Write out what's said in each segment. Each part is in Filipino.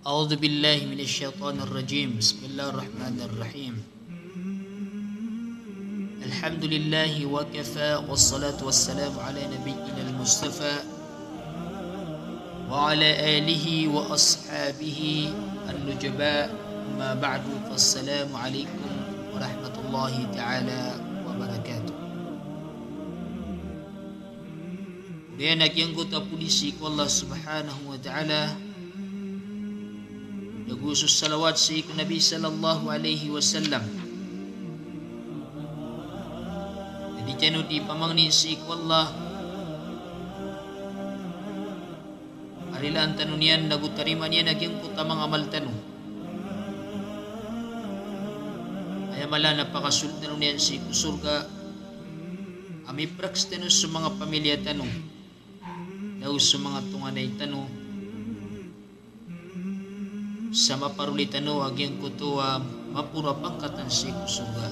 أعوذ بالله من الشيطان الرجيم. بسم الله الرحمن الرحيم. الحمد لله وكفى والصلاة والسلام على نبينا المصطفى وعلى آله وأصحابه النجباء. أما بعد فالسلام عليكم ورحمة الله تعالى وبركاته. Kemudian yang kota polisi ku Allah subhanahu wa ta'ala Nagusus salawat sa iku Nabi sallallahu alaihi wasallam. Jadi janu di pamangnin sa iku Allah arilaan tanun yan nagutarima niya nagyang kutamang amal tanong. Ay mala napakasul tanong niyan sa iku surga. Ami praks tanong sa mga pamilya tanong. Daw sa mga tunganay tanong. Sa maparuli tanong agyang kutuwa mapura pangkatan sa iku surga.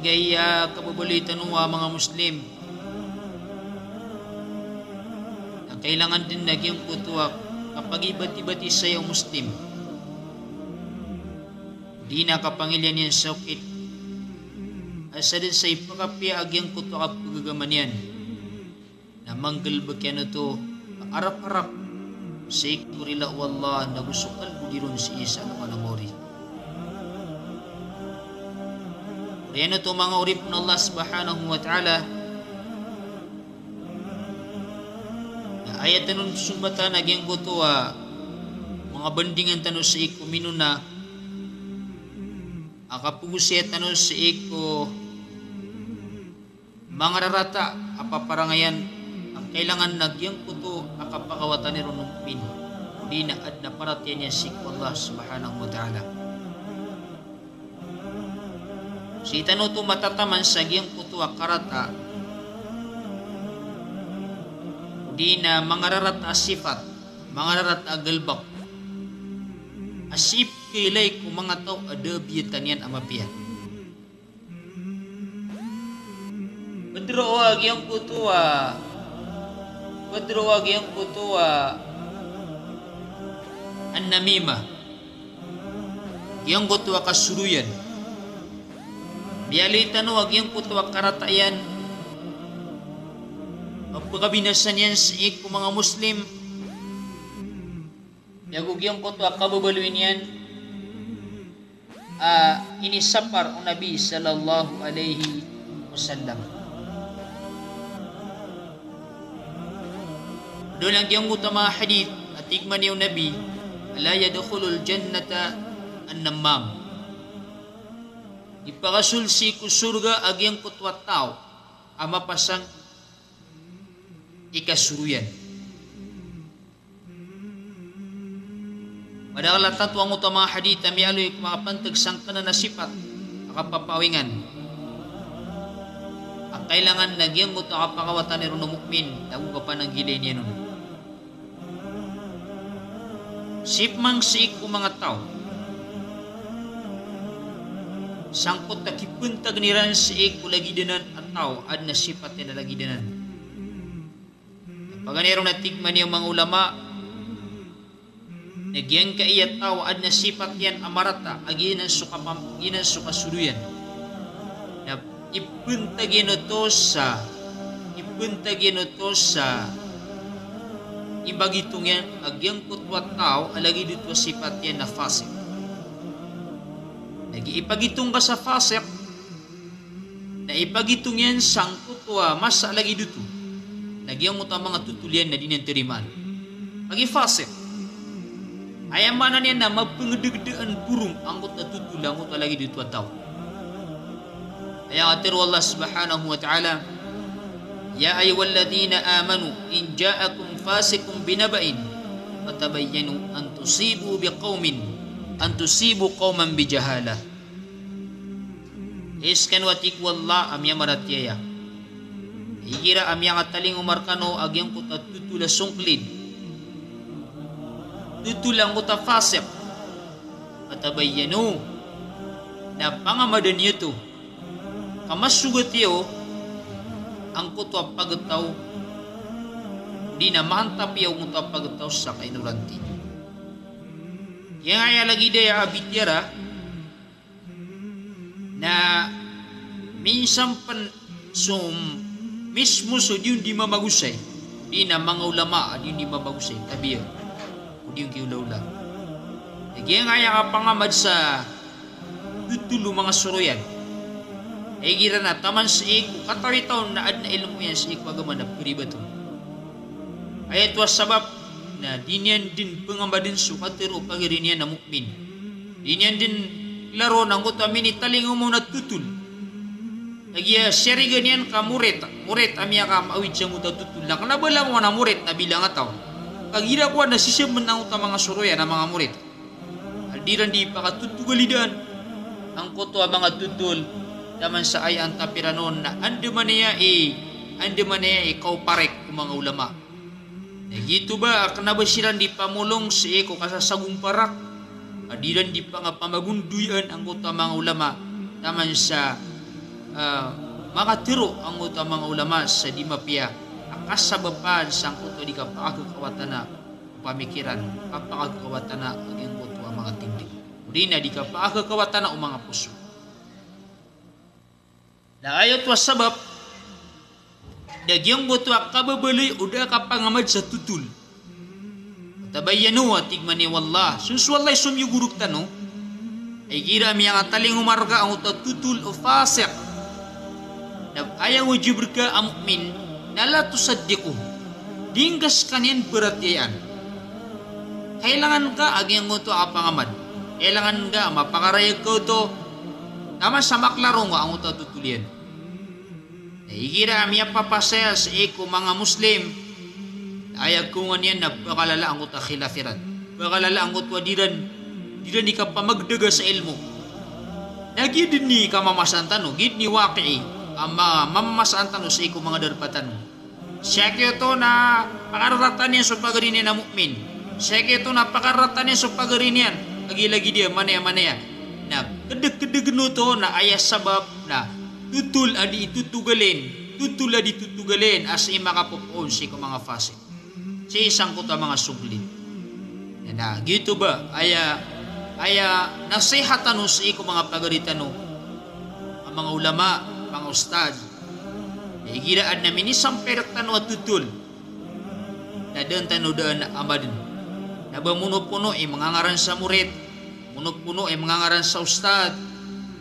Igaya kababali tanong mga Muslim. Na kailangan din nagyang kutuwa kapag ibat-ibati sa iyong Muslim. Di nakapangilyan yan sa ukit. Asa din sa ipakapya agyang kutuwa kapagagaman yan. Na manggalbag yan ito arap-arap sa ikurila wallah na gusukal budirun si isa ng anamori. Riyan ito mga urip ng Allah subhanahu wa ta'ala na ayat tanong sumbatan nagyang kutuwa mga bandingan tanong sa iku minuna akapugusya tanong sa iku mga rarata apaparangayan kailangan nagyang kuto akapakawatan ni Runupin di na ad na paratyan niya si Allah subhanahu wa ta'ala. Si tanuto matataman sa gyang kuto akarata di na mangararata sifat mangararata agalbak asip kilay kung mga tao adabiyatan yan amapiyan. Bedro agyang kuto Wadruwag yang kutuwa an-namima yang kutuwa kasuruyan bialitan wag yang kutuwa karatayan pagkabinasan yan sa iku mga Muslim yagug yang kutuwa kababaluin yan inisapar o Nabi sallallahu alaihi wasallam. Doon lang diyang utama hadith at tigman yung Nabi la yadkhulul jannata an-nammam. Ipakasulsi ku surga agyang kutwat tao ama pasang ikasuruyan. Padahal latat wang utama hadith ami aloy kumapantag sang kananasipat akapapawingan. Ang kailangan nagyang utama pakawatan ni Runo Mukmin tago ka pa ng gilay niya nun. Sipmang siik ko mga tao. Sangkot na kipuntag niran siik ko lagi dinan at tao ad na sipat na lagi dinan. Paganirong natigman yung mga ulama nagyang kaiyat tao ad na sipat yan amarata aginan sukasuluyan. Na ipuntagin ito sa ibagitong yan agyang kutwat tao alagi dito sipat yan na fasik. Nag-iipagitong ka sa fasik na ipagitong yan sang kutwa mas alagi dito nagyang mo mga tutulian na dinantiriman agi fasik ayamanan yan na mapangdagdaan purong angkot na tutulang ko alagi dito at tao. Ayang atiru Allah subhanahu wa ta'ala Ya ayyuhalladhina amanu in ja'akum fasiqun binaba'in fatabayyanu an tusibu qauman bijahalah. Iskan watik wallah amya maratyaya. Igira amya ngataling umarkano agyang kuta tutula sungklid. Tutulang kuta fasiq. Fatabayyanu na pangamadan ito. Kamasugat iyo ang kutwa pagtaw Di na mantap yaw mo pagtaw sa kainuranti. Yang ay lagi daya abitira na minsan pan mismo so di mamagusay. Di na mga ulama di mamagusay. Tabi yun. Kung di yung kiulaula. Kaya nga ka pangamad sa tutulo mga suruyan. Ay gira na taman sa iko. Katawi taon na ad na ilmo yan sa iko agaman na peribato. Ay ito sabab na di niyan din pangamadin sukatero pagirin niya na mukmin. Di niyan din laro ng kutamin italing mo na tutul. Nagya siyari ganyan ka muret amya ka maawid siya mo tutul. Nakanabala mo na muret na bilang ataw. Kagira ko na sisyaman ng mga suruyan na mga muret. Aldiran di pa katutugalidan. Ang koto ang mga tutul naman sa ay ang tapiranon na andi man niya ikaw parek kung mga ulama. Gito ba kanabasiran di pamulong si eko kasasagong parak. Adiran di pa nga pamagunduyan ang koto ang mga ulama naman sa mga tiro ang koto ang mga ulama sa di mapia. Akasabapan sang koto di kapakakawatan na pamikiran kapakakawatan na aging koto ang mga tindig. Uri na di kapakakawatan na ang mga puso. Na ayot was sabab dagyang goto kababaloy uda kapangamad sa tutul. Tabayanu tigman ni wallah. Sunsuwalay sumyuguruk tano. Ay gira mi ang taling umarga ang tutul o fasik. Na ayaw wajib ka ang mu'min na la tusaddiqu. Dinggas kanyan beratian. Kailangan ka agyang goto kapangamad. Kailangan ka mapakarayag ko to. Naman sa maklaro nga ang tutulian. Igira miya papasaya sa eko mga Muslim. Ayag ko nga niyan na pakalala ang kuta khilafiran. Pakalala ang kuta diran di ka pamagdaga sa ilmo. Nagidin ni ka mamasantan gid ni waqi ang mamasantan sa eko mga darpatan mo. Siya to na pakaratan niya sa pagarin na mu'min. Siya to na pakaratan niya sa pagarin niyan. Lagi-lagi dia manaya-manaya. Na kedeg-kedeg no to na ayas sabab na tutul adi tutugalin as makapupon si ko mga fase si isang ko ta mga suglit na gitu ba aya nasihatan no si ko mga pagaritan no ang mga ulama mga ustad igiraan na minisang peraktan no tutul na doon tanudaan na amadin na bamuno-puno mga ngaran sa murid puno-puno mga ngaran sa ustad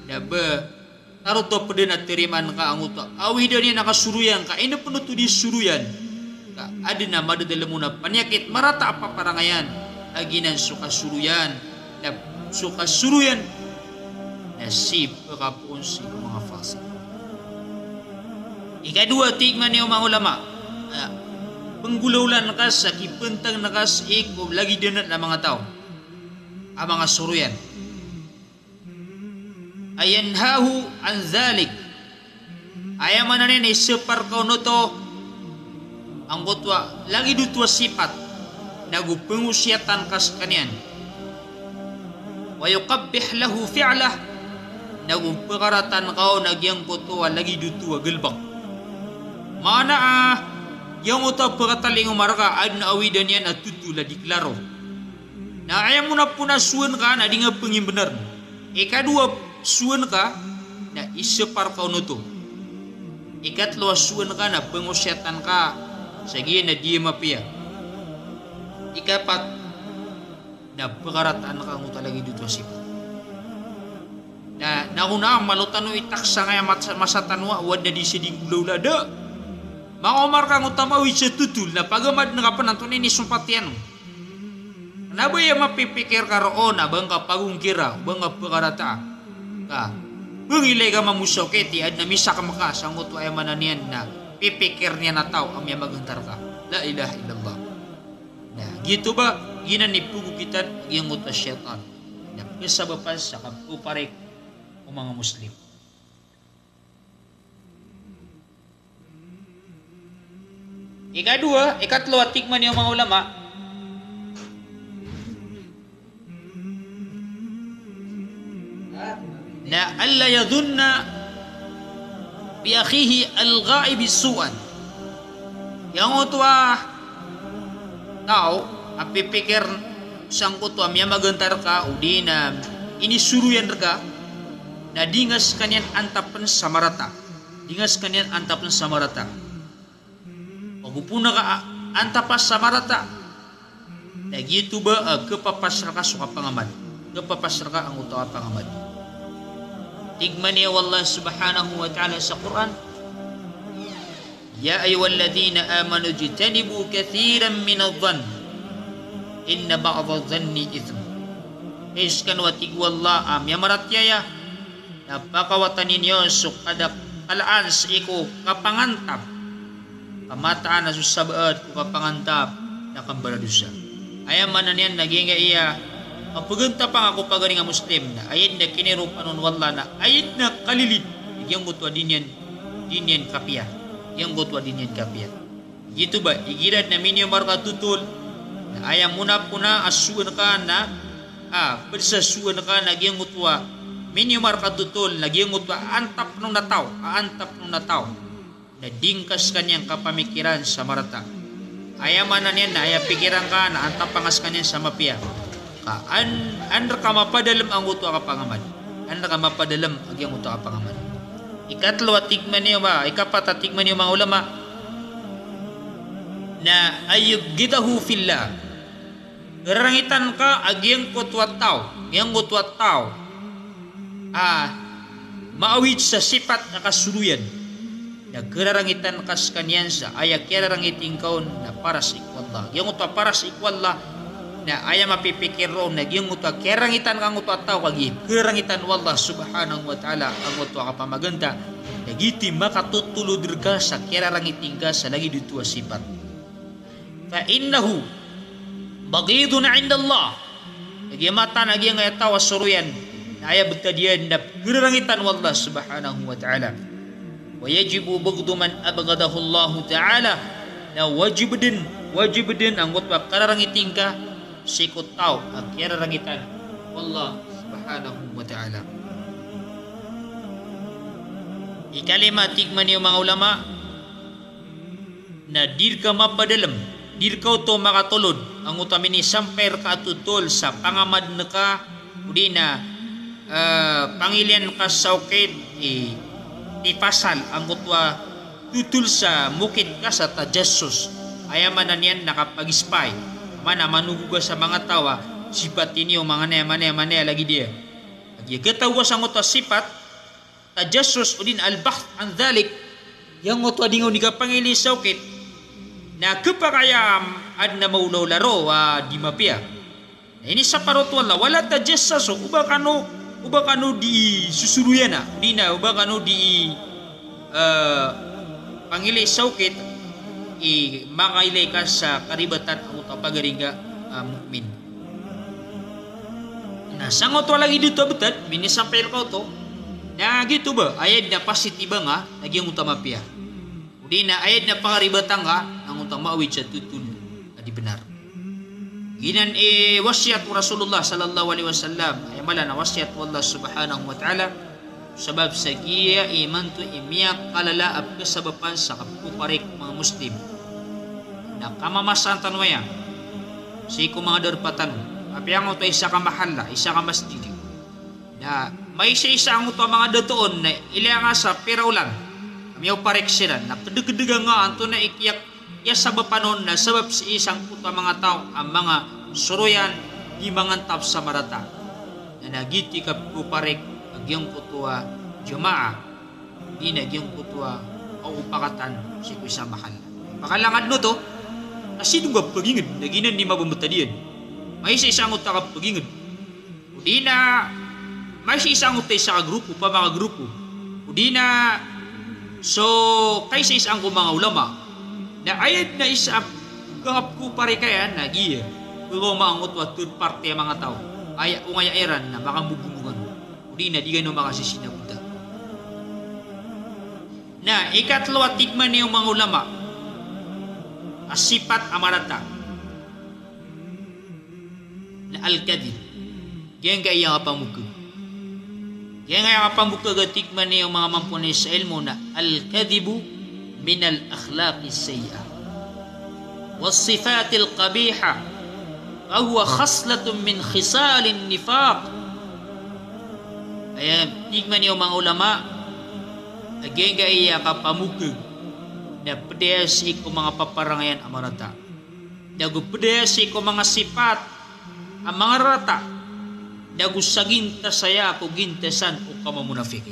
na ba tarot to pwede na tiriman ka ang uto. Awi daw niya nakasuruyan ka. Ina puno to di suruyan. Ka adi na madadala mo na panyakit. Marata apa parangayan. Aginan sukasuruyan. Na sukasuruyan. Nasib pagkapuon sa mga fasa. Ikadua, tigman niyo mga ulama. Penggulaulan ka sa kipentang nakas iko lagi dinat na mga tao. Ang mga suruyan. Ayanhahu an dhalik. Ayaman na rin isepar ko no to ang gotwa lagi dutwa sifat nagupengusyatan kas kanyan wa yuqabbih lahu fi'lah nagumpekaratan kau nagyang gotwa lagi dutwa gelbang mana yang uta pagataling umarga ad na awidan yan at tutula diklaro na ayam mo na punasuan ka na di nga pengin benar ikadua suan ka na isepar kau nuto. Ikatlo suan ka na pengusyatan ka sige na di mapia. Ikapat na pagarataan ka mo talaga dito sipa. Na nauna malutan no itaksa nga masatanwa wad na di siding gulaw da. Makomar ka mo tamawi sa tutul na pagamad na kapanantunin ni sumpatian. Nabay mapipikir ka roon abang ka pagungkira abang ka pagarata. Ka bungilay ka mamusoketi at namisa ka makasangot ay mananian na pipikir niya na tao ang magantar ka. La ilaha illallah. Na gitu ba ginanipugukitan ang utas syaitan. Na kasabapan sa kapuparek o mga Muslim. Ikatlo at tikman niyo mga ulama. Na alla yadhunna bi akhihi al-ghaib su'an. Yang utwa tao apipikir sang kutua miya magentar ka udi na inisuruyan ka na dingas kanyan antapan samarata. Dingas kanyan antapan samarata. Pagupuna ka antapas samarata. Na gitu ba kepapasar ka suka pangamad. Kepapasar ka ang utawa pangamad. Tigman niya Allah subhanahu wa ta'ala sa Quran. Ya ayyuhalladhina amanu jitanibu kathiran minadh-dhann inna ba'dadh-dhanni itsm. Iskan wa tigwallah am yamaratyaya napakawatan ninyo sukadak alaan sa iko kapangantap kamataan na susabaad ko kapangantap na kambaradusa. Ayaman na niyan naging iya mapaganta pa ako pagaling nga Muslim na ayat na kinirupanon wala na ayat na kalilit yung gutwa din yan kapya yung gutwa din yan kapya gitu ba igirad na minyo marka tutul na ayam muna puna asuan ka na bersasuan ka na yung gutwa minyo marka tutul na yung gutwa antap nung nataw na dingkas kanyang kapamikiran sa marata ayaman na niyan na ayam pikiran ka na antap pangas kanyan sa mapia andra ka mapadalam ang uto ka pangamad. Andra ka mapadalam ang uto ka pangamad. Ikatlo tigman niyo ba? Ikapat tigman niyo mga ulama na ayyubgidahu fillah. Garangitan ka agyang kutwat tao. Yang kutwat tao. Maawid sa sipat na kasuluyan. Nagkararangitan kas kanyan sa ayak kirarangiting kaon na para sa ikwallah. Yang uto para sa ikwallah na ayam mapipikir ro nagyang utwa kerangitan kang utwa tao kagi kerangitan wallah subhanahu wa ta'ala ang utwa ka pamaganda nagiti makatutulod ka sa kerarangiting ka sa lagi dito sifat fa innahu bagidun inda Allah nagyamata nagyang tawa suruyan na ayam betadian na kerangitan wallah subhanahu wa ta'ala wa yajibu bagdu man abgadahu Allah ta'ala na wajib din ang utwa kerarangiting ka sikot tao ang kirarangitan wallah subhanahu wa ta'ala. Ikalima tigman niyo mga ulama na dir ka mapadalam dir ka ito makatulod ang utamin ni samper ka tutol sa pangamad na ka udi na pangilian ka sa ukit ipasal ang utwa tutul sa mukit ka sa tajasus ayaman na niyan nakapag-spy mana manuguga sa mga tawa sifat ini mga mane lagi dia lagi ketawa sa ngota sifat tajassus udin al-bahth an dhalik yang ngota dingaw ni kapangili saukit na kepakayam ad na maulaw laro di mapia na ini sa parot wala tajassus uba kanu di susuruyana dina uba kanu di pangili saukit makailay ka sa karibatan o pagaringa mukmin. Na sangot wala dito betat minisampel ko to. Na gitu ba ayad na pasitiba nga nagyang utama piya. Udi na ayad na pangaribatan nga ang utang maawid sa tutul di benar. Ginan wasiat Rasulullah sallallahu alaihi wasallam ay mala na wasiat wallah subhanahu wa ta'ala sabab sa giya iman to imiyak kalala ab kasabapan sa kapuparik mga Muslim na kamamasan tanwaya si mga darpatan api ang ito isa ka mahal isa ka masjid na may isa ang ito mga datoon na ilang nga sa piraulan kamiyaw parek sila na kadagdaga nga anto na ikiyak sabapanon na sabab si isang puto mga tao ang mga suruyan di mga tap sa marata na nagiti ka puparek agyang putua jumaa di nagyang putua o upakatan si kuisa mahal pakalangad no to kasi nung pagingid naginan ni mabumutadian may isang uta ka pagingid udi na may isang uta sa grupo pa mga grupo udi na so kay sa isang ko mga ulama na ayad na isa gahap ko pare kaya nagiya kung maangot wa third party ang mga tao ay ungayairan na makambubungan udi na di gano makasisina buta na ikatlo at tigman niyo mga ulama asipat amarata na al-kadhib kaya nga iya kapamuka gatikman niyo mga mampunay sa ilmo na al-kadhibu min al-akhlaqi sayya والصفات القبيحة فهو خصلة من خصال النفاق. Ay tigman yung mga ulama agay iya kapamukag na pedes iko mga paparangayan amarata. Dagu pedes iko mga sipat ang mga rata. Dagu saginta saya ako gintesan o kamamunafiki.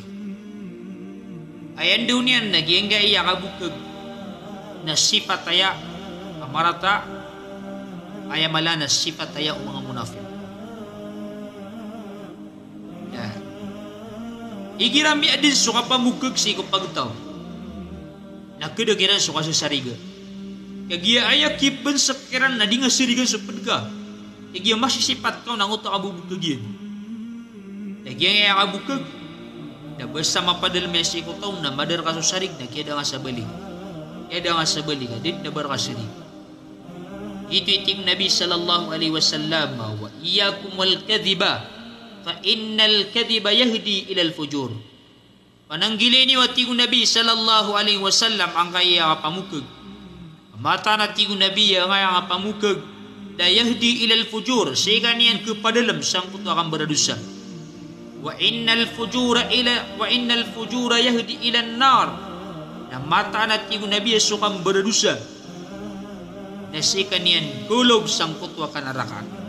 Ayan doon yan naging iya kabukag na sipat aya amarata ayamala na sipat aya o mga munafik. Igirami adin suka pamukag si ko pagtaw. Nakadagiran suka sa sariga. Kagiya aya kiban sa pikiran na di nga sarigan sa padga. Kagiya masisipat ka nang uta kabubukag yan. Kagiya nga kabukag. Na basta mapadalme si ko taw na madar ka sa sarig na kaya da nga sa balik. Kaya da nga sa balik. Din na bar ka sarig. Ito iting Nabi sallallahu alaihi wasallam wa iyakum wal kadhiba fa innal kadhiba yahdi ila al fujur. Pananggili ni wati Nabi sallallahu alaihi wasallam ang kaya pamukag. Mata na ti Nabi ang kaya pamukag da yahdi ila al fujur sehingga niyan kepada dalam sang putu akan berdosa. Wa innal fujura yahdi ila an-nar. Na mata na ti Nabi sukang berdosa. Na sehingga niyan kulob sang putu akan neraka.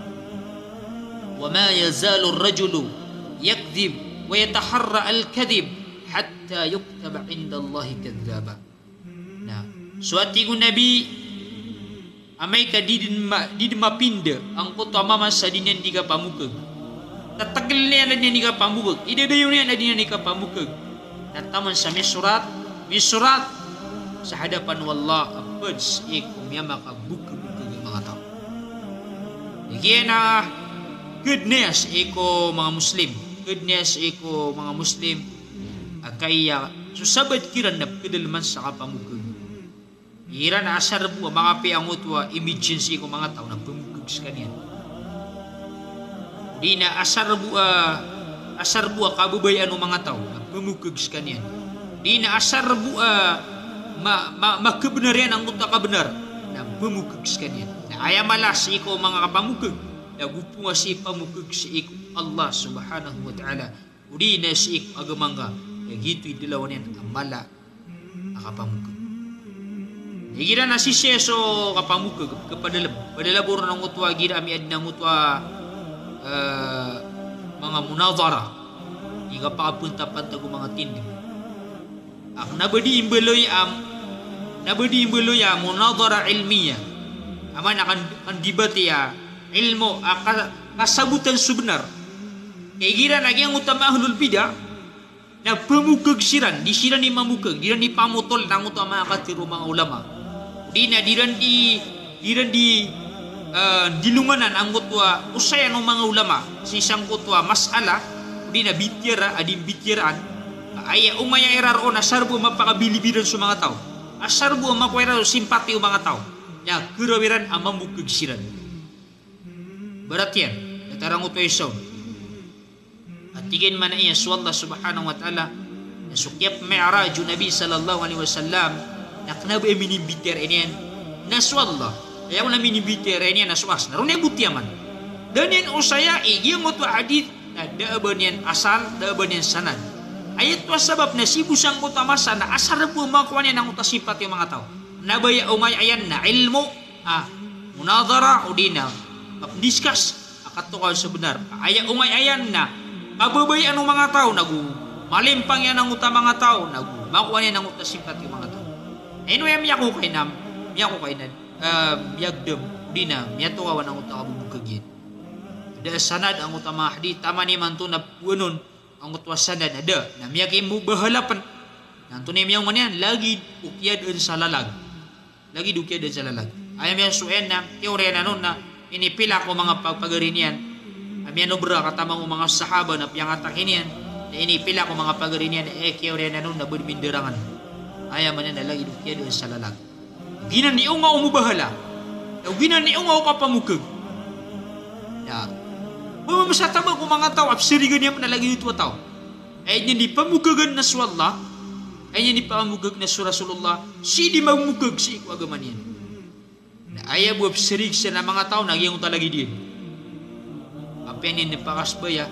وما يزال الرجل يكذب ويتحرى الكذب حتى يكتب عند الله كذابا. Nah, suatu Nabi amai ka di mapinda ang kuto mama sa dinan di ka pamukag. Tatagal niya na dinan di ka pamukag. Idadayo niya na dinan di ka pamukag. Nataman sa misurat sa hadapan wallah apads ikum yama ka bukag mga tao. Ikiya na goodness iko mga Muslim. Goodness iko mga Muslim. Kaya susabad kiran na pedalman sa kapamukag. Ira na asar buwa mga piangutwa emergency ko mga tao na pamukag sa kanyan. Di na asar buwa kabubayan ng mga tao na pamukag sa kanyan. Di na asar buwa makabenarian ang utak kabenar na pamukag sa kanyan. Na ayamalas iko mga kapamukag. Nagupunga si pamukag si ik Allah subhanahu wa ta'ala. Uri na si ik agamanga. Yang gito'y dalawa niyan amala nakapamukag. Gira na si Seso kapamukag padalabor ng utwa gira ami ad ng utwa mga munadhara. Iga pakapunta-panta ko mga tindig. Ang nabadi imbeloy munadhara ilmiya. Aman akan dibati ilmu kasabutan sebenar. Kaya lagi yang utama ahlul bidah na pamukag siran, di siran ni mamukag, diran di pamutol nang utama akatiru mga ulama. Di na diran di dilunganan ang utwa usaya ng mga ulama si isang utwa masala di na bitira adim bitiraan aya umaya eraro na sarbo mapakabilibiran sa mga tao. Asarbo makwera simpati ng mga tao. Ya kurawiran ang mamukag siran. Berat yan. Natarang utoy so. At tigin man iya su Allah subhanahu wa ta'ala na sukyap mi'raju Nabi sallallahu alaihi wasallam na kanabi minibiter iniyan na su Allah. Kaya mo na minibiter iniyan na suas. Naroon na butyaman. Dan yan usaya iya mo to hadith na daaban yan asal, daaban yan sanad. Ayat to sabab na sibusang mo tamasa na asar po makuha niya ng utasipat yung mga tao. Nabaya umay ayan na ilmu munadhara o dina discuss akatukan sebenar aya umay ayan na kababayan ng mga tao nagu malimpang yan ang uta mga tao nagu makuha niya ng uta simpat yung mga tao ino yan miya ko kay miyagdem dina miya to kawan ang uta kabubukag yan ada sanad ang uta mahdi tama ni manto na punon ang utwa sanad ada na miya kay mo bahalapan nanto ni miya man lagi ukyad sa lalag ayam yang suen na teori na nun na inipila ko mga pagpagarinyan. Ami ano bra katama ko mga sahaba na piyangatak iniyan. Inipila ko mga pagarinyan kaya rin ano na binderangan. Aya man na lagi dukiya doon sa lalag. Ginan ni nga umubahala. Ginan ni nga kapamukag. Ya. Mamasatama ko mga tao absirigan niya na lagi dito tao. Ay niya di pamukagan na su Allah. Ay niya di pamukag na su Rasulullah. Si di mamukag si ko agaman yan. Na aya buab serig sa na mga tao nagyang uta lagi din. Apa yan nipakas ba ya?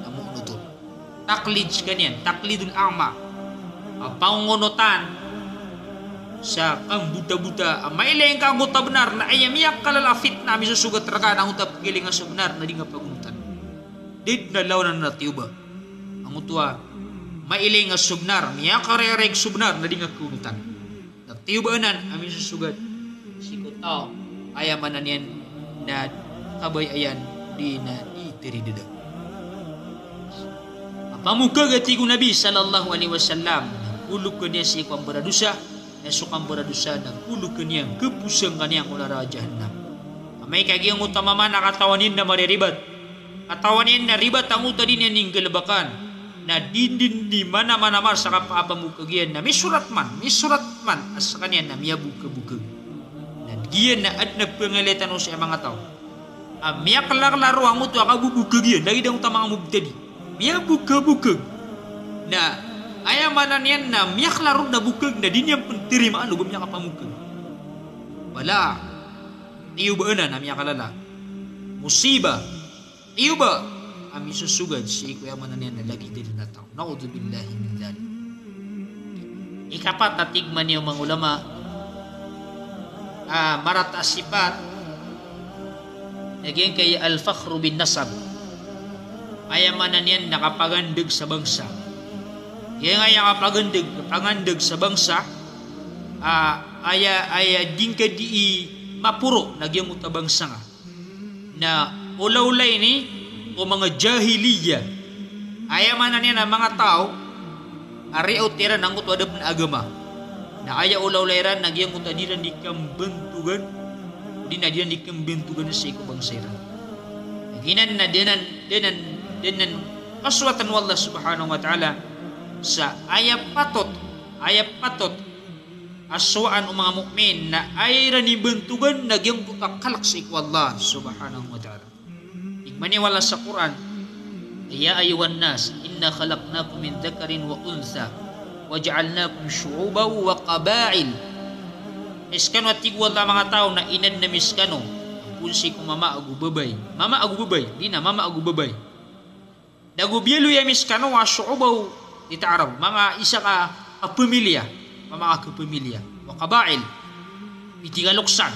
Namunutol. Taklid kanyan, taklidul ama. Pangungunutan sa kang buta-buta. Mailayang kang uta benar na ayamiyak kalalafit na mi susugat raga na uta pagiling sa benar na di nga pagungutan. Did na lawan na natiuba. Ang utua, mailayang nga subnar, miya karereg subnar na di nga kunutan. Natiubaanan, amin susugat. Sikot tao, ayaman na niyan na kabay ayan di na itiridida. Pamuka gati ko Nabi sallallahu alaihi wasallam, uluk ka niya si ikwang beradusa, na sukang beradusa, naguluk ka niya, kepusang ka niya ulara jahannam. May kagiyang utama man nakatawanin na mariribat. Katawanin na ribat ang uta din yan ng galabakan, na dindin di mana-mana sa kapapamukagian na misurat man, as sa kanya na miyabuka-buka. Gian na at nagpangalitan o sa mga tao. Miyak laro ang uto akabubukagian, lagi daw tamang mubtadi. Miyabuka-buka. Na ayamanan yan na miyak laro na bukag na din yung pentirimaan lubam niya kapamukag. Wala. Tiyubaan na miyak kalala. Musiba. Tiyuba. Ami susugad si ikuyamanan yan na lagi din na tao. Na'udzubillahi min dhalik. Ikapat na tigman niyo mga ulama. Marata sifat naging kay al-fakhru bin nasab, ayamanan yan nakapagandag sa bangsa. Kaya nga yung kapagandag sa bangsa, aya din ka di mapuro nagyang uta bangsa nga na ulaulay ni o mga jahiliya, ayamanan yan ang mga tao ari o tira ng utwadap na agama na aya ulaw-layran nagyang utadiran di kambentugan di na diyan di kambentugan sa iko bangsiran. Ginan na dinan kaswatan wallah subhanahu wa ta'ala sa ayat patot aswaan ang mga mukmin na ayra ni bentugan nagyang utakalak sa iko Allah subhanahu wa ta'ala. Igmani wala sa Quran, ya ayuhan nas inna khalaqnakum min dhakarin wa untha waja'alnakum syu'uban wa qabail. Miskano at tigwal na mga tao na inad na miskano punsi ko mama agubabay di na mama agubabay nagubyelo ya miskano wa syu'ubaw ita Arab mga isa ka kapamilya mga kapamilya wa qabail itigaluksan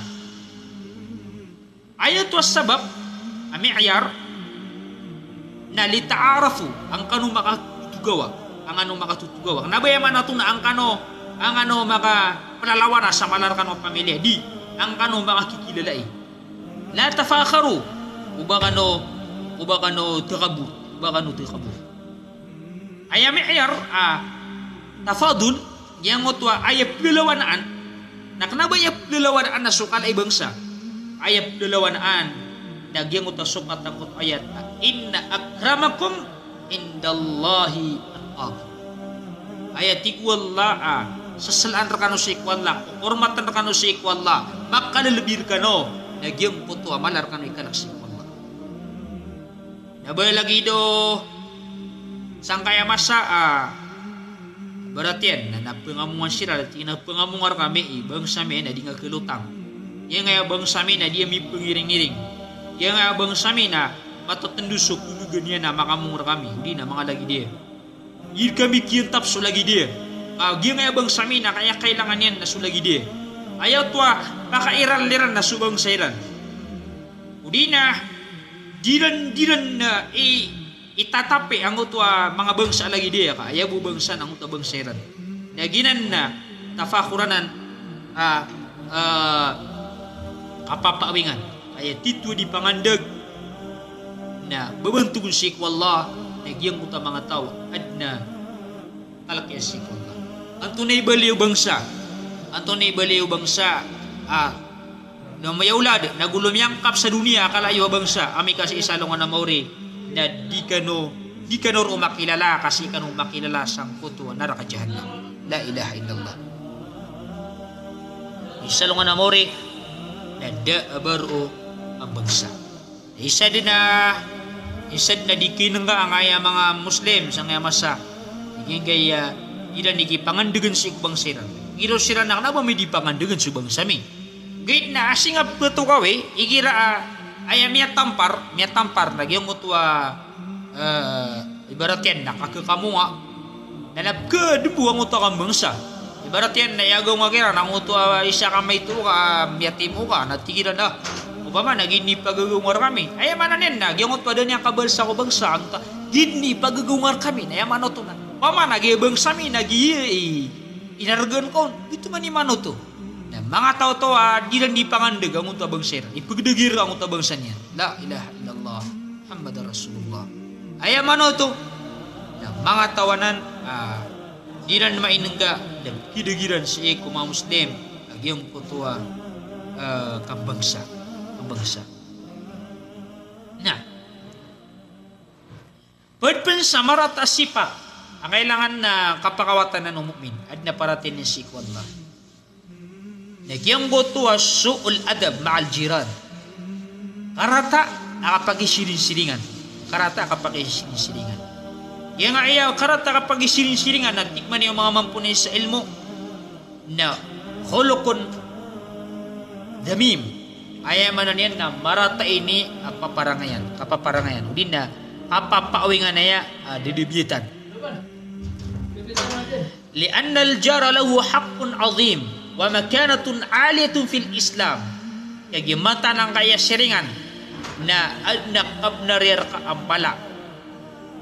ayat was sabab ami'yar na lita'arafu ang kanong makatugawa ang ano makatutugaw. Ang nabayaman nato na ang ano maka panalawana sa malarkan ng pamilya. Di, ang kano makakikilalay. La tafakharu. Uba kano takabur. Ayami ayar, tafadul, yang otwa ayap lalawanaan, na kanabay lalawanaan na sukal ay bangsa. Ayap lalawanaan, nagyang otwa sukat ang ayat, inna akramakum indallahi ayati walla sasalaan rakano si walla hormatan rakano si walla makalilibir kano nagyang puto amalar kano ikanak si walla nabay lagi do sang kaya masa berarti na napangamungan sila at napangamungar kami ibang sami na di nga kilutang yung nga bang sami na di mi pengiring-iring yung nga bang sami na matatendusok kulugan niya na makamungar kami hindi na mga lagi dia yun kami kiyantap sulagi dia. Giya nga bang sami na kaya kailangan yan na sulagi dia. Ayaw tuwa makairan-liran na subang sairan. Udi na diran na itatapi ang utwa mga bangsa lagi dia ka. Ayaw bubangsan ang utwa bangsairan. Naginan na tafakuranan kapapawingan. Kaya tito di pangandag na babantugon si wallah nagyang uta mga tao adna kalakya si Allah. Antunay baliw bangsa na mayawlad nagulumyangkap sa dunia kalayo bangsa ami kasi isalongan na mauri na di kano makilala kasi kano makilala sang puto naraka jahannam. La ilaha illallah. Isalongan na mauri na da'abaro ang bangsa. Isa na dikinang nga ang aya mga Muslim sa nga masa. Hingin kaya ila niki pangandagan si kubang siran. Iro siran na ba may di pangandagan si bang sami. Gait na asing beto kawe, igira ayam miya tampar lagi yung mutua ibarat yan nakakakamu nga nanap ke debu ang uta kang bangsa. Ibarat yan na yagaw nga kira nang utua isa ka may turo ka miyatimo ka natigilan na. Upama nagini pagagungar kami. Ayaman na nin na gyungot pa doon yung kabalsa ko bangsa anta gini pagagungar kami na yaman to na. Upama nagibangsa mi nagi inargan ko dito man ni mano to. Na mga tao to di lang di pangandag ang utabang sir. Ipagdagir ang utabang sa niya. La ilaha illallah Muhammad Rasulullah. Ay mano to. Na mga tawanan di lang mainangga dan kidagiran sa eko mga Muslim agyong kutua kambangsa. Na pagpan sa marat asipat ang kailangan na kapakawatan ng mu'min at na parating ni si Allah. Nagyang goto su'ul adab ma'al jiran. Karata nakapag-isirin-siringan. Yang ayaw karata kapag-isirin-siringan na tikman yung mga mampunay sa ilmo na khulukun damim. Ayaw man yan na marata ini kapaparangayan. Hindi na kapapawingan na ya didibitan. Lianna al-jara lahu haqqun azim wa makanatun aliyatun fil Islam. Kaya mata ng kaya siringan na adna kabnarir ka ampala.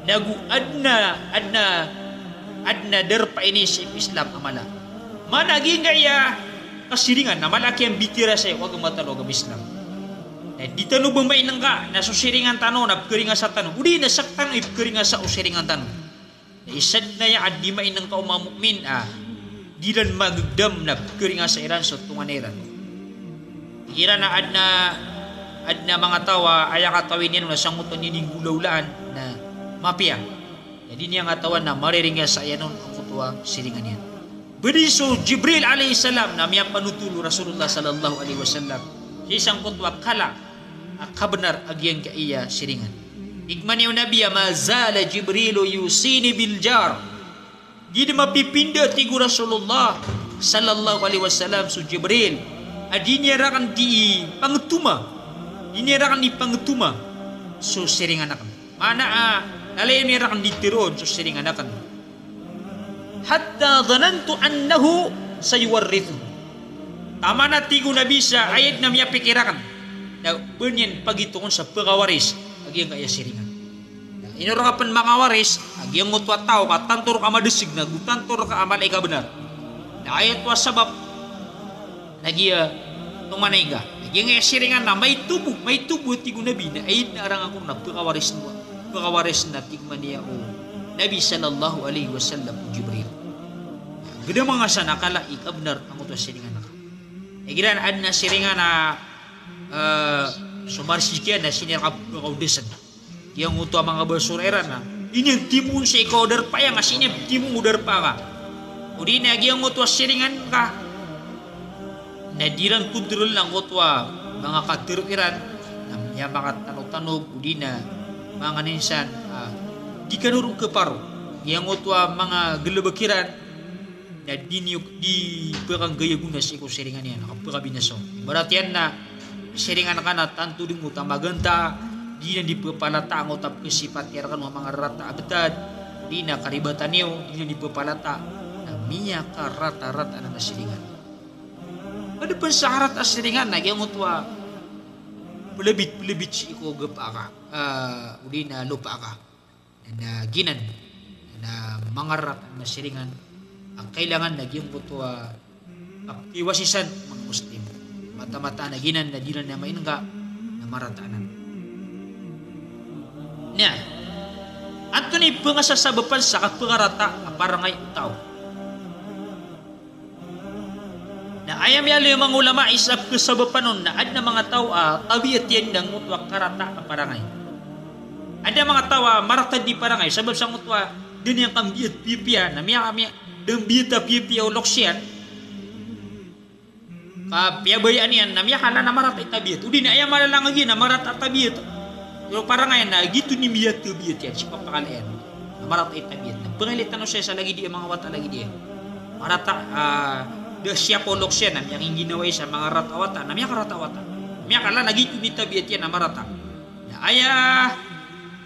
Nagu adna derpa ini sa Islam amala. Managing kaya kasiringan na malaki ang bitira sa'yo wag matalog ang Islam. Di tanong bumay nang ka na susiringan tanong na pagkaringa sa tanong. Udi na saktan ay pagkaringa sa usiringan tanong. Isad na yan di mainang ka umamukmin di lan magdam na pagkaringa sa Iran sa tunganiran. Iran na adna mga tawa ay katawin yan na sangutan nining gulaulaan na mapia. Jadi niya nga tawan na mariringa sa ayanon ang kutuwa siringan yan. Beriso Jibril alaihissalam na miya panutulo Rasulullah sallallahu alaihi wasallam sa isang kutuwa kala kabenar agyang kaiya siringan. Ikman yung nabiya mazala Jibrilu yusini biljar. Di mapipinda tigo Rasulullah sallallahu alaihi wasallam su Jibril. Adi niya rakan di pangtuma. So siringan akan. Mana alay niya rakan ditiron so siringan akan. Hatta dhanantu annahu sayuwarrithu. Tama na tigo nabi sa ayat na miya pikirakan. Na bunyan pagitungon sa pagawaris agyang kaya siringan. Inurapan mga waris agyang mutwa tao ka tantor ka madesig na gutantor ka amalay ka benar. Na ayat wa sabab nagiya tumanay ka. Agyang kaya siringan na may tubo tigo nabi na ayat na arang ako na pagawaris na tigman niya o Nabi sallallahu alaihi wasallam Jibril. Gede mga sana kala ikabnar ang utwa siringan na. Giran adna siringan na sumarsikian na sinirkaudesan. Yang utwa mga basureran na ini timun sa ikaw darpa yang asinya timun udarpa ka. Udi na yang utwa siringan ka. Nadiran kudrol lang utwa mga katiriran na mga tanog-tanog udi na mga ninsan di kanurong keparo yang utwa mga gelebakiran na di perang gaya guna sa ikaw siringan yan nakapagabinaso. Berarti yan na siringan ka na tanto din mo maganda di na di pepalata ang utap kesipat kan mga rata abetad di na karibatan niyo di na di pepalata na miya ka rata-rata na siringan. Ada pun syarat asiringan na yung utwa pelebit si iko gepa ka udi na lupa ka na ginan na mangarat na siringan ang kailangan na yung utwa iwasisan mga Muslim mata-mata na ginan na dinan na mainga na maratanan. Nya ato ni pangasasabapan sa kapangarata parangay utaw na ayam yalo yung mga ulama isap kasabapanon na ad na mga tao tabiyat yan ng mutwa karata parangay. Ada mga tao marata di parangay sabab sa mutwa din yung kambiyat pipia na miya dembita pipia o loksyan kapiabayaan yan na miya kala na marata itabiyat udi na ayam malalang lagi na marata tabiyat. Pero parang ngayon na gito ni miyat tubiyat yan si papakalayan na marata itabiyat na pangilitan o siya sa lagi diya mga wata lagi diya marata siya polok siya na yang ginawa sa mga ratawata namya karatawata namya kala nagito ni tabiat yan na marata na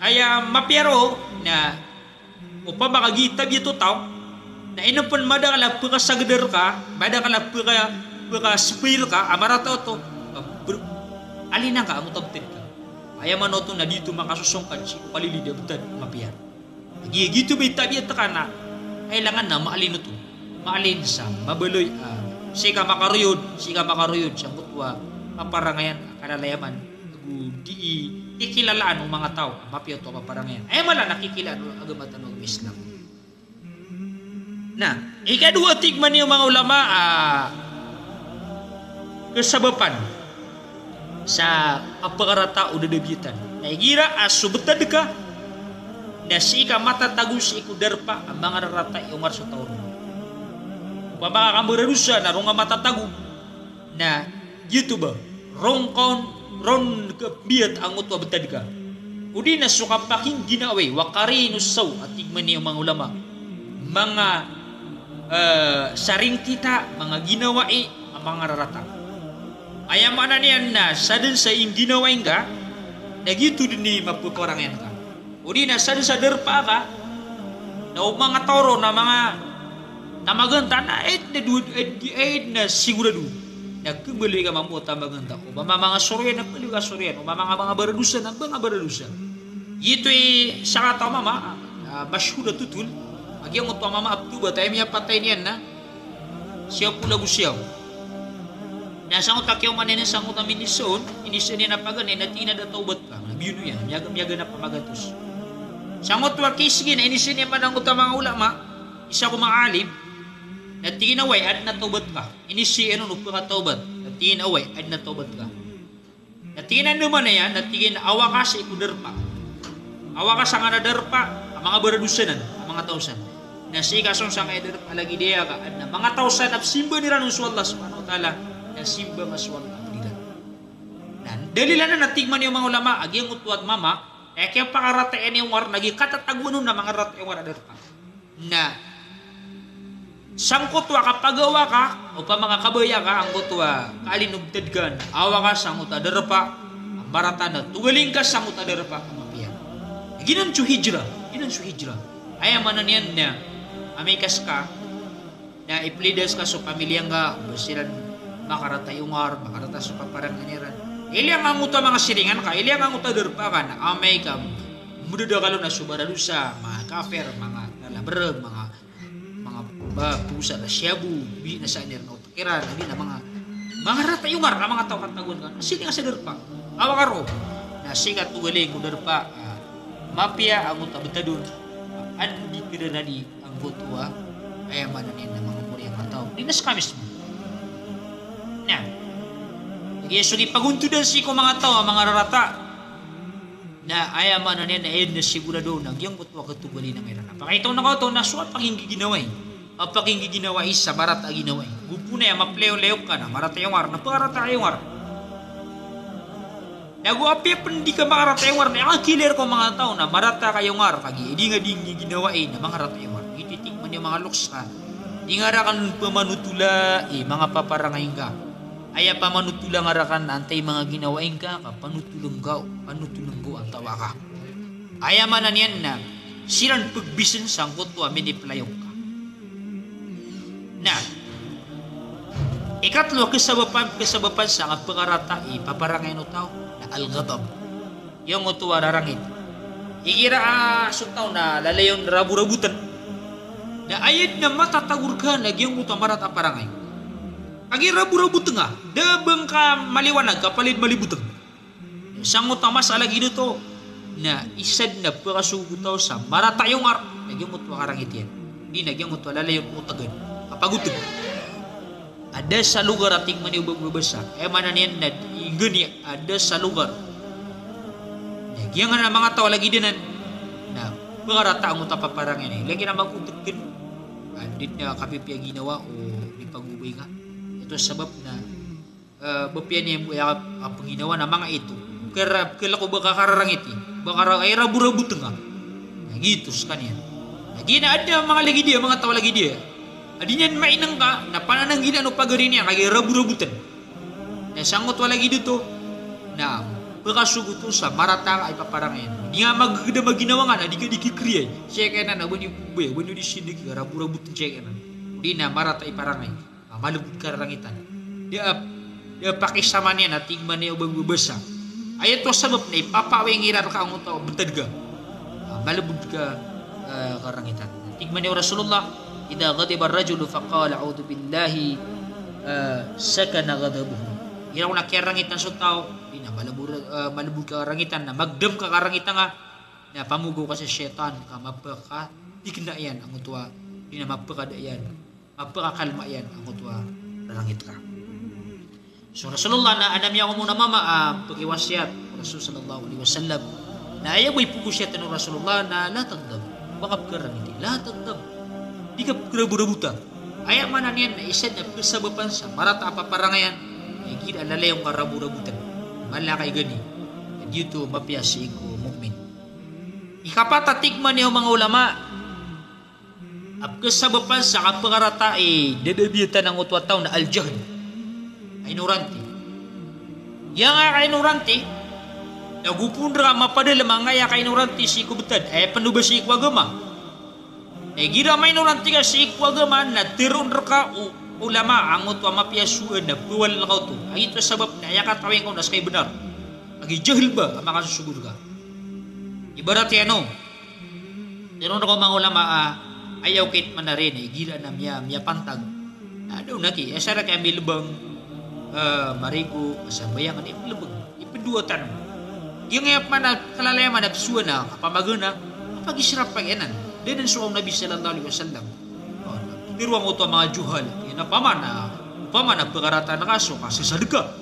aya mapero na upa makagita bito tao na inapon madakala pagka sagder ka madakala pagka spil ka amarata to alina ka ang utabtin ka aya manoto na dito makasusungkan si palilida betan mapiar lagi gitu ba tabiat ka na kailangan na maalin ito maalin sa mabaloy sika makaruyod sa mutwa paparangayan kalalayaman di ikilalaan ng mga tao mapiyo to paparangayan ay mala nakikilaan ng agamatan ng Islam na ikadua tigman yung mga ulama kesabapan sa apakarata o dadabitan na igira subetad ka na sika matatagus ikudarpa ang mga rarata yung marso taon pamakakamurarusa na ronga matatago na gitu ba ron kabiat ang utwa betad ka udi na sukapaking ginawe wakari nusaw at tigman niyo mga ulama mga saring kita mga ginawae ang mga rarata ayamana niyan na sadin sa ing ginawain ka na gitu din ni mapuparangan ka udi na sadin sa derpa ka na mga toro na mga tamaganta na na sigurado na kembali ka mamu tamaganta o mga suryan na pali ka suryan o mga baradusan na mga baradusan ito sa kata mama masyuda tutul agi ang utwa mama abdu ba tayo miya patay niyan na siya pula gusyaw nasang utakyaw manin sang utamin nison inisa niya na paganin na tina da taubat ka nabiyuno yan miyagam na pamagatos sang utwa kisgi na inisa niya man ang utamang ulama isa ko maalim na tingin away at nataubat ka. Inisi ano ka taubat. Na tingin away at nataubat ka. Na tingin naman na yan, na tingin awa ka sa ikudarpa. Awa ka sa nga nadarpa, ang mga baradusanan, ang mga tausan. Na si kasong sa nga idarpa lagi diya ka, at na mga tausan at simba nila ng Allah subhanahu wa ta'ala, na simba maswal ang nila. Dalilan na natigman yung mga ulama, agi ang utwad mama, kaya pakaratain yung war, naging katatagunan na mga rata yung war adarpa. Na sangkutwa kapagawa ka o pa mga kabaya ka ang kutwa kalinugtad ka awa ka sanguta darapa ang barata na tugaling ka sanguta darapa ang mapiyan ginan su hijrah ay manan yan na amikas ka na iplidas ka so pamilyang ka basiran makarata yungar makarata so paparanganiran ilyang ang uta mga siringan ka ilyang ang uta darapa ka na amay ka mudadakalo na subaralusa mga kafer mga nalabrag mga pusa na syabu na sa nir na utakiran hindi na mga rata yung nga mga tao katagon ka sini nga sa derpa awa karo na sikat tugaling ko derpa mapia ang utabetadun andi kira na di ang butwa ay mananin na mga kuryang tao di na sa kamis mo na yeso di paguntudan si ko mga tao mga rarata na ay mananin na ayun na sigurado nagyang butwa katugali na mayroon napakitaw na ko to na suat panging ginaway apaking ginawa isa marat a ginawa gupo na mapleo-leo ka na marat yung war na parata yung war naguapi pendi ka marat yung war na ang killer ko mga tao na marata kayong war kagi di nga ding ginawa na mga rat yung war ititik man yung mga luks ka di nga rakan pamanutula mga paparangayin ka aya pamanutula nga rakan antay mga ginawain ka panutulong go ang tawa ka aya manan yan na siran pagbisin sangkot to amin iplayong ka na ikatlo kasabapan sa nga pangarata paparangay no tao na al-ghadab yung utuwa rarangit iira sutaw na lalayon rabu-rabutan na ayad na matatagur ka nagyang utamarat aparangay agi rabu-rabutan nga dabang ka maliwanag kapalit malibutang isang utamas alagi nito na isad na pakasugutaw sa maratayong nagyang utuwa karangit yan hindi nagyang utuwa lalayon utagan pagutog ada sa lugar ating manibag-babasa manan yan na gani ada sa lugar nagyang nga na mga tao lagi dinan na pangarata ang utapaparang yan lagi na mag-utugin andit na kapipya ginawa o ipagubay nga ito sabab na bapyan niya mo ang panginawa na mga ito kala ko baka kararangit baka ay rabu-rabu nga nagitos kanyan lagi na ada mga lagi dia mga tao lagi dia Adinyan mainang ka, na panananggilan o pagarin niya, kaya rabu-rabutan. Na sangot wala dito, na pagkasugot sa marata ay paparangayan. Di nga magaganda maginawa nga na, di ka dikikriyay. Siya kaya na, wani pubay, wani di sindig, rabu-rabutan siya kaya na. Di na marata ay parangay, malubod ka rangitan. Di pakisama niya na tigman niya ubang bubasa. Ayat to sabab na ipapawing irar ka ang utaw, bentad ka. Malubod ka karangitan. Tigman niya Rasulullah, idha ghadiba ar-rajulu faqala a'udhu billahi sakana ghadabuhu. Iraw na karangitan sa tao, di na malubod ka karangitan, na magdam ka karangitan nga, na pamugo ka sa syaitan, ka mapaka, di kena yan ang utaw, di na mapakada yan, mapakakalma yan ang utaw, rangit ka. So Rasulullah na anam niya ko muna mama pakiwasyat Rasul sallallahu alaihi wasallam na ayaw mo'y pugusyat ng Rasulullah na latagdab baka pagkarangiti latagdab di ka pagkarabu-rabuta ayaw manan yan na isad na pagkasabapan sa marata paparangayan ay gila lalay yung karabu-rabutan malakay gani dito mapiyasi ko mukmin ikapatatikman niyo mga ulama pagkasabapan sa kapakarata ay dadabitan ng utwataw na al-jahd ignorante. Yang nga ignorante, nagupundra mapadala mga ignorante si kubutad, ay panuba si ikwagama. Gira may ignorante ka si ikwagama na tirundra ka ulama ang utwa mapiyasuan na buwal na kauto. Ay ito sabab na yakatawin ko na sa kay benar. Agi-jahil ba ang makasusugur ka? Ibarat yan o. Tirundra ko mga ulama ayaw kit man na rin, gira na miya pantag. Ano na ki, asara kaya may lubang marigo sabayang ani lebeng ipenduotan yung ngayap man kalalayaman na bisuan na kapamagana pag-israp pag-enan din ang suwang Nabi sallallahu alaihi wasallam tiruang ito mga juhal na paman pagkarata na kaso kasi sadaka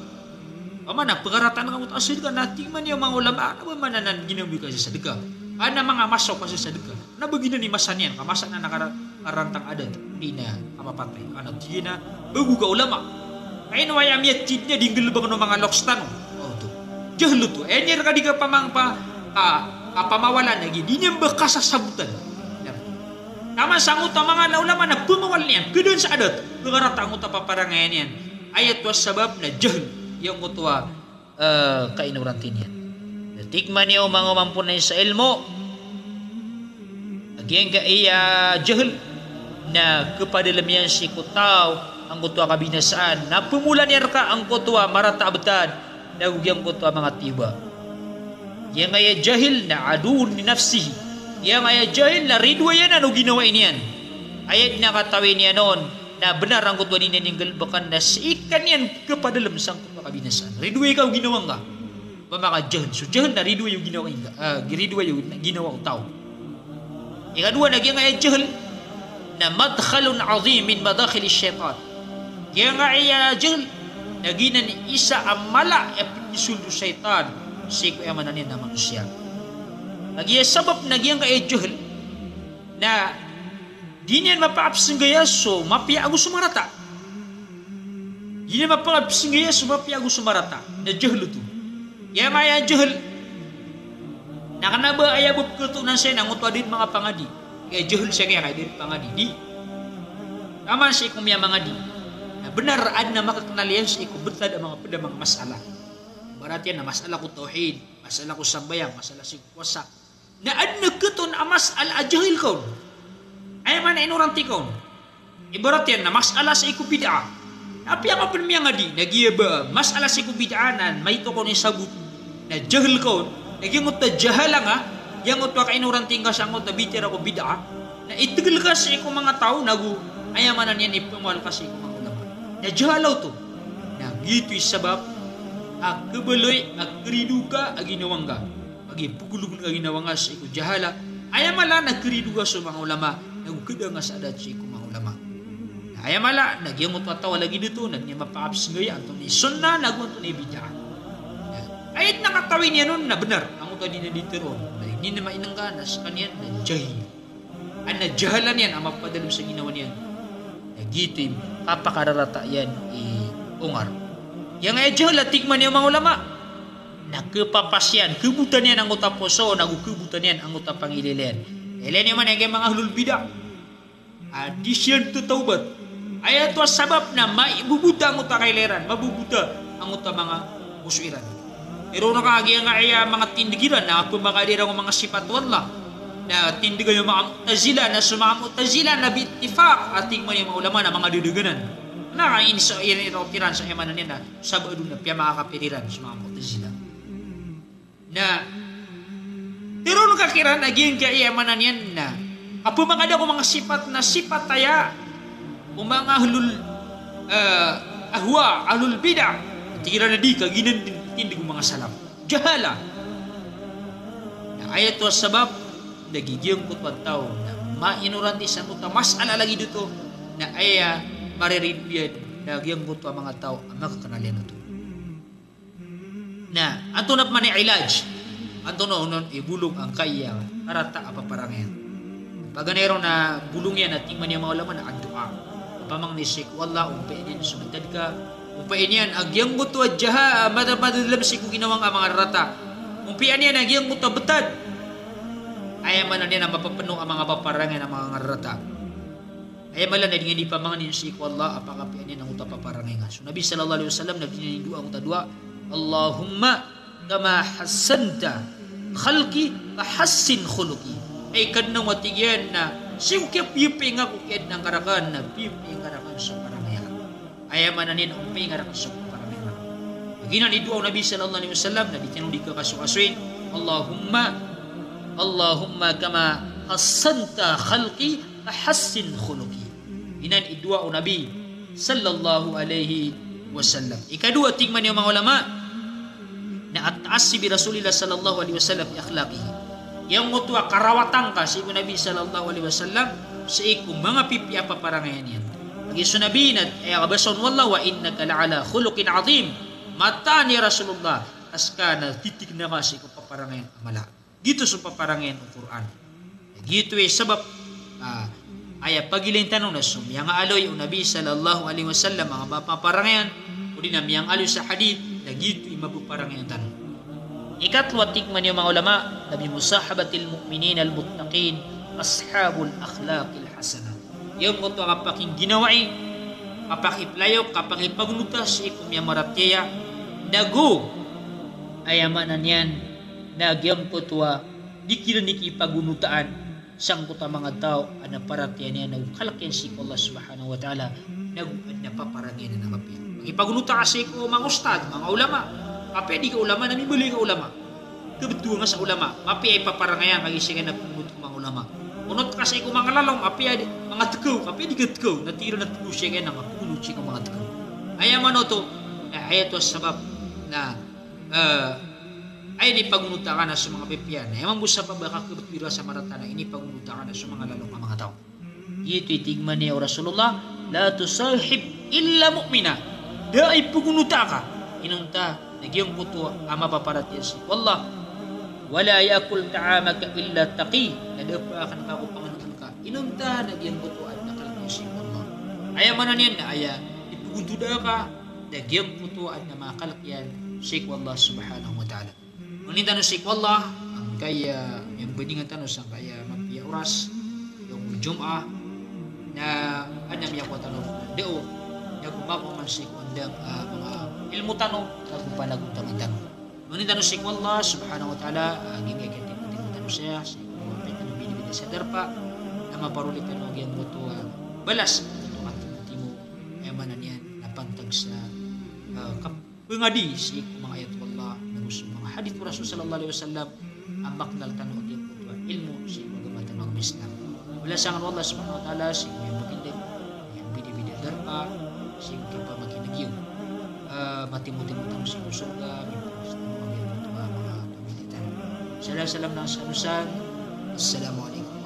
paman pagkarata na kaso sadaka nating man yung mga ulama na mananan ginawi kasi sadaka ana mga masaw kasi sadaka na bagina ni masan yan kamasan na nakarantang adat hindi na kapapatay ano di na bago ka ulama ay nawaya miya tidnya dinggil bang no mga lokstan oh to jahlo to enyer ka di ka pamawalan lagi di niya bekas sa sabutan naman sangut mga ulama na pumawal niyan kedun sa adat ngarata ang paparangayan yan ayat was sabab na jahl yung utwa kainurantin yan tikman niyo mga mampunay sa ilmo agyan ka iya jahl na kepada lemian si kutaw ang kutwa kabinasaan na pumulan ka ang kutwa marata abtad na ugyang kutwa mga tiba yang ay jahil na adun ni nafsihi yang ay jahil na ridwa yan ano ginawa niyan ayat nakatawin niya noon na benar ang kutwa din nininggal bakan na siikan yan kepada lemsang kutwa kabinasaan ridwa ikaw ginawa nga mga jahil so jahil na ridwa yung ginawa ridwa yung ginawa tao ikadua na yang ay jahil na madkhalun azim min madakhil syaitan kaya nga iya jahil nagina ni isa amala ya pinisuldo syaitan si kuya mananin na manusia lagi sabab nagyang kaya jahil na di niyan mapaapsing gaya so mapiago sumarata di niyan mapaapsing gaya so mapiago sumarata na jahil ito kaya nga iya jahil nakanaba ayaw bupkutunan siya ng utwa din mga pangadi kaya jahil siya kaya din pangadi di naman siya kumya mga di na benar ad na makakenalian siya ikubutad ang mga masalah barat yan na masalah ko tauhid masalah ko sambayang masalah si kuasa na ad na keton amas al-ajahil kaun ay man inuranti kaun ibarat yan na masalah sa iku bid'ah tapi ang apa niya nga di nagiya ba masalah sa iku bid'anan may to ko ni sabut na jahil kaun nagingot na jahala nga yangot wa kainuranti ka sangot na bitir ako bid'ah na itigil ka sa iku mga tao nagu ayamanan yan ipamual kasi iku mga ulama na jahalaw to na gito'y sabab ang kebeloy ang keriduga ang ginawang ka agi pugulugun ang ginawang ka sa iku jahala ayamala nagkeriduga sa mga ulama nagkeda nga sa adat sa iku mga ulama na ayamala nagyamot watawa lagi dito nagyang mapaapis ngaya anto ni sunna nagunto ni bidya ayat nakatawin niya nun na benar ang uta din na ditiron hindi na mainangganas kanyan na jahil ang najahalan yan ang mapadalim sa ginawa niyan gito papakararata yan ungar yang ay jahal tikman yung mga ulama nagkapapasyan kebutan yan ang uta poso nagkubutan yan ang uta pangililan elen yung man yung mga hulul bidak Di siyan to taubat. Ay ito sabab na maibubuta ang uta kaileran, mabubuta ang uta mga busuiran. Pero nakagi nga ay mga tindigiran na pumakadira ng mga sifat wallah na tindigan yung mga Mu'tazila na sumama Mu'tazila na bitifak ating mga ulama na mga duduganan. Nakainsa inotiran sa emanan niya na sabado na piya makakapiriran sa mga Mu'tazila. Na pero nakakiran aging kaya emanan yan na apo mga ko mga sifat taya o mga ahwa, ahlul bid'ah tira na di kaginan tindig mga salaf jahala na ayat wa sabab nagigiyong kutwat tao na mainuranti sa muta mas alalagi dito na aya maririnbiyad nagiyong kutwa mga tao ang makakanalyan ito na ato na man ilaj ato na unon ibulong ang kaya karata apaparangyan paganero na bulong yan at tingman niya maulaman na addu'a pamang ni Sheikh wallah umpain yan sumantad ka umpain yan agyang buto at jaha madadlam si kung ginawang mga rata umpain yan agyang buto betad ayaman na yan ang mapapano ang mga paparangan ng mga rata ayaman lang na hindi pa mga ni Sheikh wallah apakapian yan ang uta paparangan so Nabi sallallahu alaihi wasallam nagdinindua ang uta dua Allahumma kama hassanta khalqi fahassin khuluqi ay kadnang matigyan na siyukip yupi nga kukid ng karakan na pipi nga karakan sa paramayan. Ayaman na nin umpi nga karakan sa paramayan. Maginan idu ang Nabi sallallahu alaihi wasallam na ditinong di ka kasukasuin Allahumma kama hassanta khalqi fahassin khuluqi. Inan idu ang Nabi sallallahu alaihi wasallam. Ikadua tingman yung mga ulama na at-taas bi Rasulillah sallallahu alaihi wasallam akhlaqihi. Yang mutwa karawatan ka si Nabi sallallahu alaihi wasallam sa ikong mga pipiya paparangayan yan. Pagi sunabi na ay abason wallah wa innaka la'ala khuluqin azim. Mata ni Rasulullah askana titik na ka si ikong paparangayan amala. Dito sa paparangayan ng Quran. Dito sabab ay pagilin tanong na sumya nga aloy o Nabi sallallahu alaihi wasallam mga paparangayan o din na miyang aloy sa hadith na dito mabuparangayan tanong. Ikatlo at tikman yung mga ulama Nabi musahabatil mu'minin al-muttaqin ashabul akhlaqil hasana yung ito kapaking ginawai kapakiplayok kapakipaglutas ikum yung maraptiya dago ayamanan yan nagyang kutwa dikira-diki pagunutaan sang kuta mga tao ana paratiyan niya nagkalakyan si Allah subhanahu wa ta'ala napaparangyan na mapiya ipagunuta kasi ko mga ustad mga ulama kape di ka ulama namimuli ka ulama kebetulan sa ulama mapi ay paparangayan kagisigan na pumut mga ulama unot kasi ko mga lalong mapi ay mga tekaw kape di ka tekaw natira na tekaw siya kaya na mapunut siya mga tekaw ayaman o to ayat was sabab na ay ni pagunuta ka na sa mga pepian ayaman busa pa baka kebetbira sa maratana ini pagunuta ka na sa mga lalong mga tao ito itigman niya Rasulullah la tusahib illa mu'mina da ay pagunuta ka inunta nagyang puto ama paparatya si wallah wala yakul ta'amaka illa taqi nadapa akan ka panganutan ka inunta nagyang puto at nakalagay si wallah ayaman niyan na aya ipuguntuda ka nagyang puto at na makalakyan si wallah subhanahu wa ta'ala ngunit ano si wallah ang kaya yung bandingan tanong sa kaya mapiya oras yung Jum'ah na anam yakwa tanong deo nagumako man si kundang mga ilmu tanong nagpanagong tanong ngunit tanong si Allah subhanahu wa ta'ala gingigit yung tanong siya si kumapit na binibigay sa darpa na maparulit tanong yung muto balas ito at timo emanan yan napantag sa kapungadi si mga ayat Allah na gusto mga hadith wa Rasul sallallahu alaihi wasallam ang maknal tanong yung muto ilmu si magamatan ng Islam wala sangan Allah subhanahu wa ta'ala si yung makindig yung binibigay darpa si kipa makinagyo matimutin-mutin si surga mintas na mga pamilitan. Salam ng sanusan. Assalamualaikum.